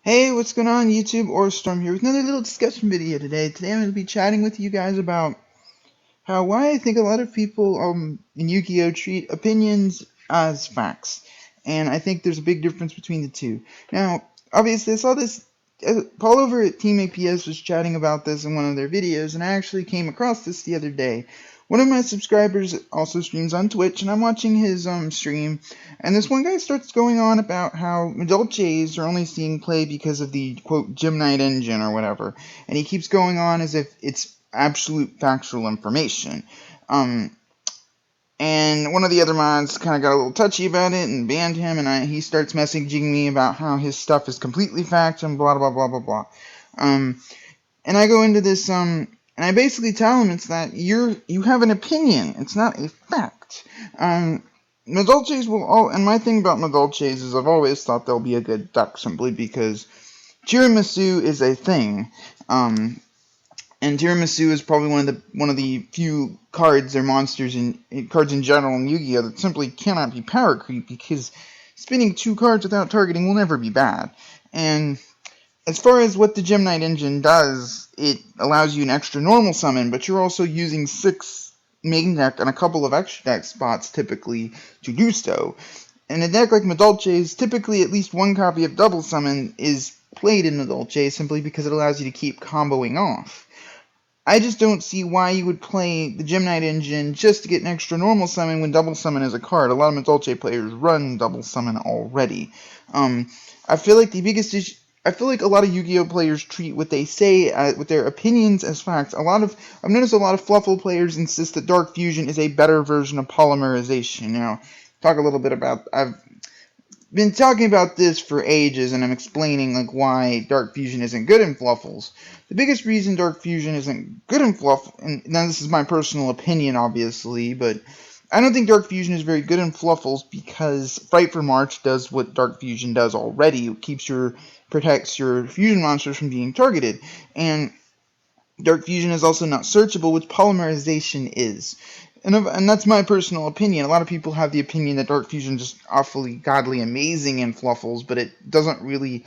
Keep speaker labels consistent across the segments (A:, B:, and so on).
A: Hey, what's going on YouTube? Or Storm here with another little discussion video today. Today I'm going to be chatting with you guys about why I think a lot of people in Yu-Gi-Oh treat opinions as facts. And I think there's a big difference between the two. Now, obviously I saw this Paul over at Team APS was chatting about this in one of their videos, and I actually came across this the other day. One of my subscribers also streams on Twitch, and I'm watching his stream, and this one guy starts going on about how adult Jays are only seeing play because of the quote Gem Knight engine or whatever, and he keeps going on as if it's absolute factual information. Um, and one of the other mods kind of got a little touchy about it and banned him, and he starts messaging me about how his stuff is completely fact and blah blah blah blah blah. Um, and I go into this and I basically tell him it's that you have an opinion. It's not a fact. Madolches will all, and my thing about Madolches is I've always thought they'll be a good duck simply because tiramisu is a thing. And tiramisu is probably one of the few cards or monsters in cards in general in Yu-Gi-Oh that simply cannot be power creep because spinning two cards without targeting will never be bad. And as far as what the Gem Knight engine does, it allows you an extra normal summon, but you're also using 6 main deck and a couple of extra deck spots typically to do so. In a deck like Madolche's, typically at least one copy of double summon is played in Madolche simply because it allows you to keep comboing off. I just don't see why you would play the Gem Knight engine just to get an extra normal summon when double summon is a card. A lot of Madolche players run double summon already. I feel like the biggest issue. I feel like a lot of Yu-Gi-Oh players treat what they say with their opinions as facts. I've noticed a lot of Fluffle players insist that Dark Fusion is a better version of polymerization. Now, talk a little bit about. I've been talking about this for ages, and I'm explaining like why Dark Fusion isn't good in Fluffles. The biggest reason Dark Fusion isn't good in Fluff, and now this is my personal opinion, obviously, but I don't think Dark Fusion is very good in Fluffles because Fight for March does what Dark Fusion does already. It protects your fusion monsters from being targeted, and Dark Fusion is also not searchable, which polymerization is. And that's my personal opinion. A lot of people have the opinion that Dark Fusion is just awfully godly amazing in Fluffles, but it doesn't really.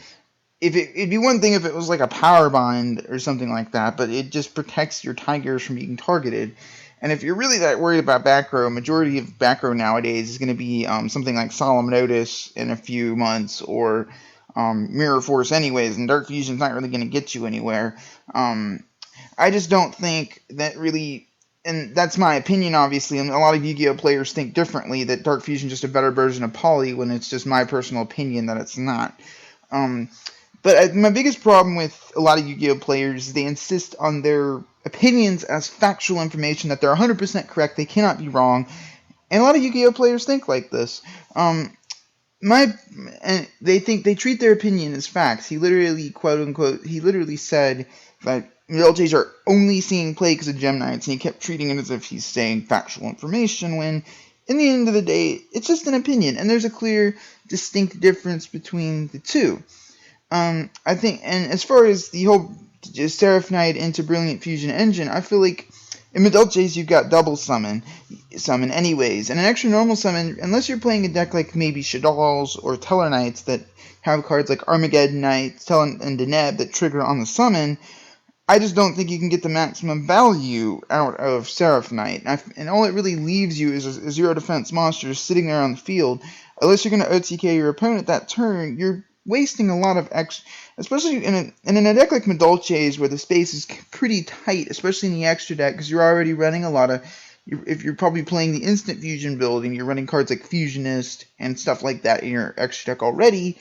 A: It'd be one thing if it was like a power bind or something like that, but it just protects your tigers from being targeted. And if you're really that worried about back row, majority of back row nowadays is going to be something like Solemn Notice in a few months, or Mirror Force anyways, and Dark Fusion's not really going to get you anywhere. I just don't think that really, and that's my opinion, obviously, and a lot of Yu-Gi-Oh players think differently, that Dark Fusion is just a better version of Poly, when it's just my personal opinion that it's not. But my biggest problem with a lot of Yu-Gi-Oh players is they insist on their opinions as factual information, that they're 100% correct, they cannot be wrong, and a lot of Yu-Gi-Oh players think like this. And they treat their opinion as facts. He literally, quote unquote, he literally said that LJs are only seeing play because of Gem Knights, and he kept treating it as if he's saying factual information, when in the end of the day, it's just an opinion, and there's a clear, distinct difference between the two. I think, and as far as the whole Seraph Knight into Brilliant Fusion engine, I feel like in Madolches you've got double summon anyways, and an extra normal summon, unless you're playing a deck like maybe Shadal's or Teller Knights that have cards like Armageddon Knights, and Deneb that trigger on the summon, I just don't think you can get the maximum value out of Seraph Knight. And all it really leaves you is a zero defense monster sitting there on the field. Unless you're going to OTK your opponent that turn, you're wasting a lot of extra, especially in a deck like Madolche's where the space is pretty tight, especially in the extra deck, because you're already running a lot of, if you're probably playing the instant fusion build and you're running cards like Fusionist and stuff like that in your extra deck already,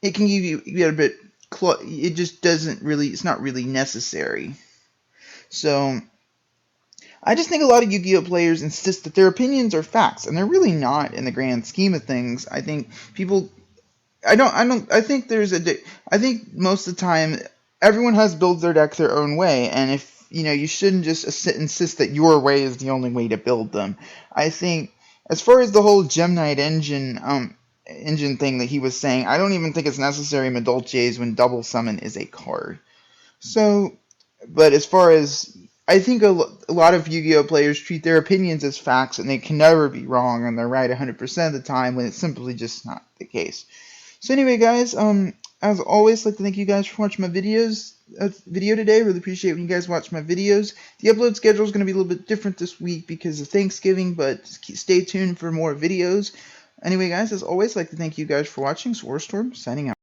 A: it can give you a bit, it just doesn't really, it's not really necessary. So I just think a lot of Yu-Gi-Oh players insist that their opinions are facts, and they're really not in the grand scheme of things. I think people, I think I think most of the time everyone has built their deck their own way, and if you shouldn't just insist that your way is the only way to build them. I think as far as the whole Gem Knight engine thing that he was saying, I don't even think it's necessary in Madolches when double summon is a card. So, but as far as, I think a lot of Yu-Gi-Oh players treat their opinions as facts, and they can never be wrong, and they're right 100% of the time, when it's simply just not the case. So anyway, guys, As always, I'd like to thank you guys for watching my video today. Really appreciate when you guys watch my videos. The upload schedule is going to be a little bit different this week because of Thanksgiving, but stay tuned for more videos. Anyway, guys, as always, I'd like to thank you guys for watching. Swardstorm, signing out.